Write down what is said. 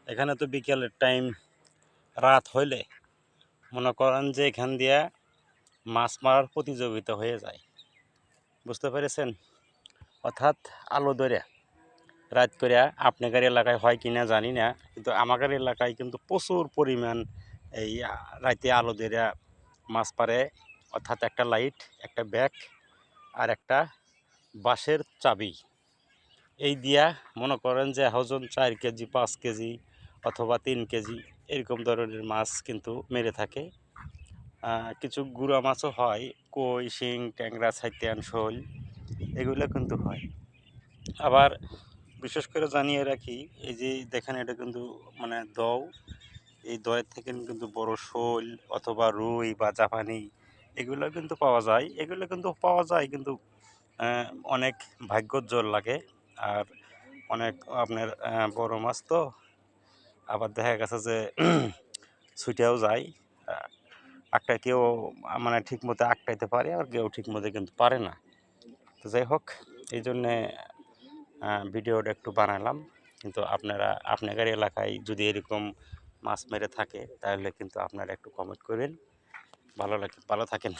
এখানে তো বিকেলের টাইম রাত হইলে মনে করেন যে এখান দিয়া মাছ মারার প্রতিযোগিতা হয়ে যায়, বুঝতে পেরেছেন? অর্থাৎ আলো ধরে রাত করে আপনাদের এলাকায় হয় কি না জানি না, কিন্তু আমাদের এলাকায় কিন্তু প্রচুর পরিমাণ এই রাতে আলো ধরে মাছ পারে। অর্থাৎ একটা লাইট, একটা ব্যাগ আর একটা বাঁশের চাবি, এই দিয়া মনে করেন যে ওজন 4 কেজি 5 কেজি অথবা 3 কেজি এরকম ধরনের মাছ কিন্তু মেরে থাকে। কিছু গুঁড়া মাছও হয়, কই, শিং, ট্যাংরা, ছাইতিয়ান, শোল, এগুলো কিন্তু হয়। আবার বিশেষ করে জানিয়ে রাখি, এই যে দেখেন এটা কিন্তু মানে দও, এই দয়ের থেকে কিন্তু বড় শোল অথবা রুই বা জাপানি এগুলো কিন্তু পাওয়া যায়। এগুলো কিন্তু পাওয়া যায়, কিন্তু অনেক ভাগ্যর জোর লাগে। আর অনেক আপনার বড় মাছ তো, আবার দেখা গেছে যে ছুটেও যায়। একটা কেউ মানে ঠিক মতো আটকাইতে পারে, আর কেউ ঠিক মতো কিন্তু পারে না। তো যাই হোক, এই জন্যে ভিডিওটা একটু বানালাম। কিন্তু আপনাদের এলাকায় যদি এরকম মাছ মেরে থাকে তাহলে কিন্তু আপনারা একটু কমেন্ট করবেন। ভালো থাকেন।